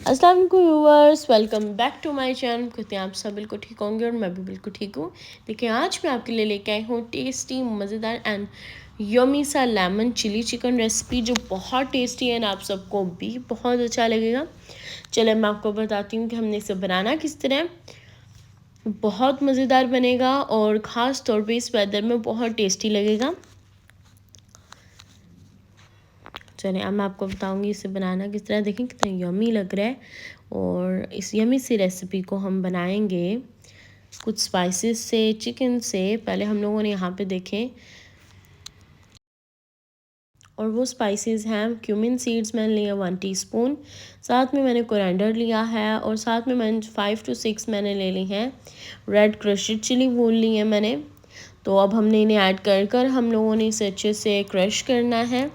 अस्सलाम वालेकुम viewers, welcome back to my channel. कहते हैं आप सब बिल्कुल ठीक होंगे और मैं भी बिल्कुल ठीक हूँ। देखिए आज मैं आपके लिए लेके आई हूँ टेस्टी मज़ेदार एंड यमी सा लेमन चिली चिकन रेसिपी जो बहुत टेस्टी है और आप सबको भी बहुत अच्छा लगेगा। चलिए मैं आपको बताती हूँ कि हमने इसे बनाना किस तरह। बहुत मज़ेदार बनेगा और ख़ास तौर पर इस वेदर में बहुत टेस्टी लगेगा। चलिए अब मैं आपको बताऊंगी इसे बनाना किस तरह। देखें कितना यमी लग रहा है और इस यमी सी रेसिपी को हम बनाएंगे कुछ स्पाइसेस से, चिकन से। पहले हम लोगों ने यहाँ पे देखें और वो स्पाइसेस हैं क्यूमिन सीड्स मैंने लिया 1 टीस्पून, साथ में मैंने कोरिएंडर लिया है और साथ में मैंने 5 to 6 मैंने ले ली हैं रेड क्रश्ड चिली वूल ली है मैंने। तो अब हमने इन्हें ऐड कर कर हम लोगों ने इसे अच्छे से क्रश करना है।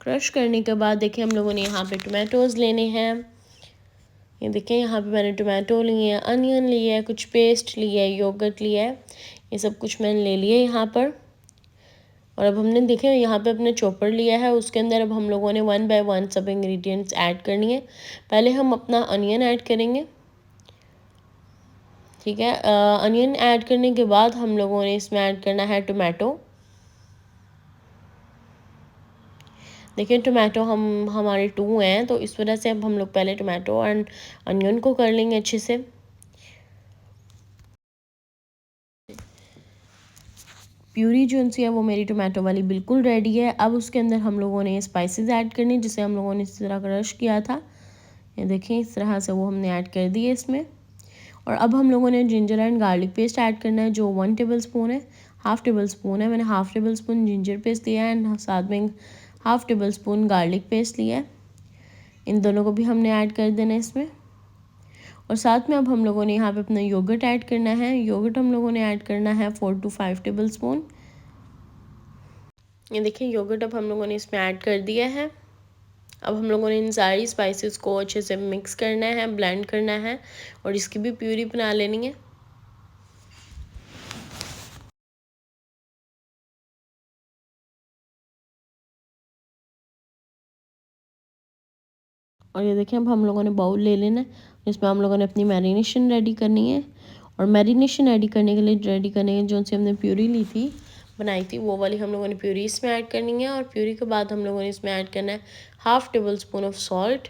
क्रश करने के बाद देखिए हम लोगों ने यहाँ पे टोमेटोज़ लेने हैं। ये देखें यहाँ पे मैंने टोमेटो लिए हैं, अनियन लिए है, कुछ पेस्ट लिया है, योगर्ट लिया है, ये सब कुछ मैंने ले लिया यहाँ पर। और अब हमने देखे यहाँ पे अपने चॉपर लिया है, उसके अंदर अब हम लोगों ने 1 by 1 सब इंग्रेडिएंट्स ऐड करनी है। पहले हम अपना अनियन ऐड करेंगे, ठीक है। अनियन ऐड करने के बाद हम लोगों ने इसमें ऐड करना है टोमेटो। देखिए टोमेटो हम हमारे 2 हैं तो इस वजह से अब हम लोग पहले टोमेटो एंड अनियन को कर लेंगे अच्छे से। प्यूरी जो सी है वो मेरी टोमेटो वाली बिल्कुल रेडी है। अब उसके अंदर हम लोगों ने स्पाइसेस ऐड करने जिसे हम लोगों ने इस तरह क्रश किया था। ये देखें इस तरह से वो हमने ऐड कर दिए इसमें। और अब हम लोगों ने ginger and garlic paste add करना है जो 1 टेबल स्पून है, हाफ़ टेबल स्पून है। मैंने half table spoon ginger paste लिया है एंड साथ में half table spoon garlic paste लिया है। इन दोनों को भी हमने ऐड कर देना है इसमें। और साथ में अब हम लोगों ने यहाँ पे अपना योगर्ट ऐड करना है। योगर्ट हम लोगों ने ऐड करना है 4 to 5 टेबल स्पून। ये देखिए योगर्ट अब हम लोगों ने इसमें ऐड कर दिया है। अब हम लोगों ने इन सारी स्पाइसेस को अच्छे से मिक्स करना है, ब्लेंड करना है और इसकी भी प्यूरी बना लेनी है। और ये देखिए अब हम लोगों ने बाउल ले लेना है जिसमें हम लोगों ने अपनी मैरिनेशन रेडी करनी है। और मैरिनेशन रेडी करने के लिए जो सी हमने प्यूरी ली थी, बनाई थी, वो वाली हम लोगों ने प्यूरी इसमें ऐड करनी है। और प्यूरी के बाद हम लोगों ने इसमें ऐड करना है half table spoon of salt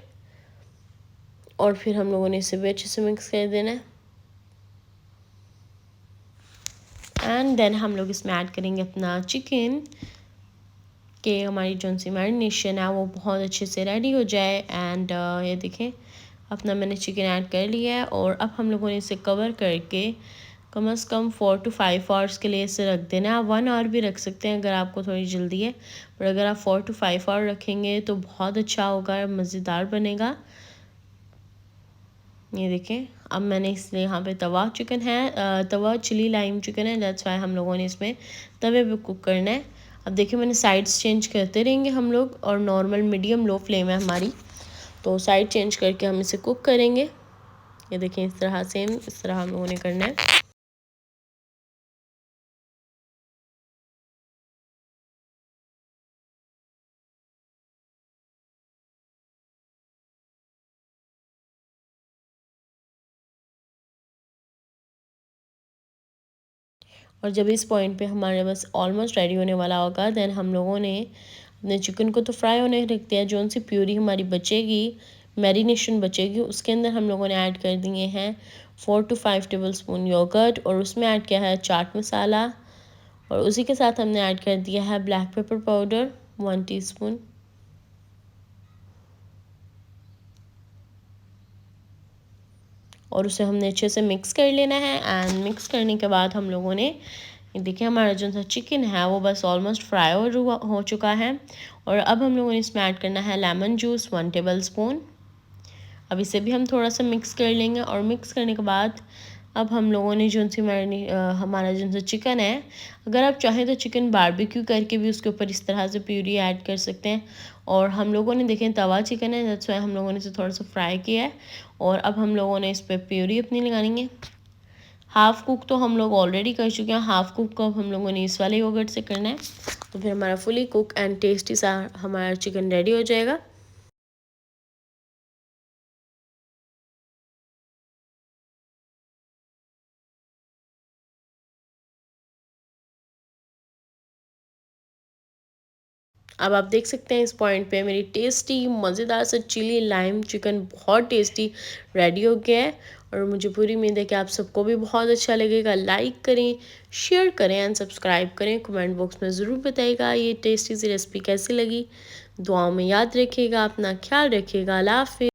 और फिर हम लोगों ने इसे भी अच्छे से मिक्स कर देना है। एंड देन हम लोग इसमें ऐड करेंगे अपना चिकन कि हमारी जो सी मैरिनेशन है वो बहुत अच्छे से रेडी हो जाए। एंड ये देखें अपना मैंने चिकन ऐड कर लिया है और अब हम लोगों ने इसे कवर करके कम से कम 4 to 5 आवर्स के लिए इसे रख देना है। आप 1 आवर भी रख सकते हैं अगर आपको थोड़ी जल्दी है, पर अगर आप 4 to 5 आवर रखेंगे तो बहुत अच्छा होगा, मज़ेदार बनेगा। ये देखें अब मैंने इसलिए यहाँ पे तवा चिकन है, तवा चिली लाइम चिकन है, दैट्स वाई हम लोगों ने इसमें तवे पे कुक करना है। अब देखिए मैंने साइड्स चेंज करते रहेंगे हम लोग और नॉर्मल मीडियम लो फ्लेम है हमारी, तो साइड चेंज करके हम इसे कुक करेंगे। ये देखें इस तरह सेम इस तरह हम लोगों ने करना है। और जब इस पॉइंट पे हमारे बस ऑलमोस्ट रेडी होने वाला होगा, देन हम लोगों ने अपने चिकन को तो फ्राई होने रख दिया। जो सी प्यूरी हमारी बचेगी, मैरिनेशन बचेगी, उसके अंदर हम लोगों ने ऐड कर दिए हैं 4 to 5 टेबल स्पून योगर्ट और उसमें ऐड किया है चाट मसाला और उसी के साथ हमने ऐड कर दिया है ब्लैक पेपर पाउडर 1 टीस्पून। और उसे हमने अच्छे से मिक्स कर लेना है। एंड मिक्स करने के बाद हम लोगों ने ये देखिए हमारा जो सा चिकन है वो बस ऑलमोस्ट फ्राई हो चुका है। और अब हम लोगों ने इसमें ऐड करना है लेमन जूस 1 टेबल स्पून। अब इसे भी हम थोड़ा सा मिक्स कर लेंगे और मिक्स करने के बाद अब हम लोगों ने हमारा जो सा चिकन है, अगर आप चाहें तो चिकन बारबेक्यू करके भी उसके ऊपर इस तरह से प्यूरी ऐड कर सकते हैं और हम लोगों ने देखें तवा चिकन है, दैट्स वाई हम लोगों ने इसे थोड़ा सा फ्राई किया है। और अब हम लोगों ने इस पर प्यूरी अपनी लगानी है। हाफ़ कुक तो हम लोग ऑलरेडी कर चुके हैं, हाफ़ कुक को अब हम लोगों ने इस वाले योगर्ट से करना है। तो फिर हमारा फुली कुक एंड टेस्टी सा हमारा चिकन रेडी हो जाएगा। अब आप देख सकते हैं इस पॉइंट पे मेरी टेस्टी मज़ेदार सा चिली लाइम चिकन बहुत टेस्टी रेडी हो गया है। और मुझे पूरी उम्मीद है कि आप सबको भी बहुत अच्छा लगेगा। लाइक करें, शेयर करें एंड सब्सक्राइब करें। कमेंट बॉक्स में ज़रूर बताइएगा ये टेस्टी सी रेसिपी कैसी लगी। दुआओं में याद रखिएगा, अपना ख्याल रखिएगा। अल्लाह हाफ़िज़।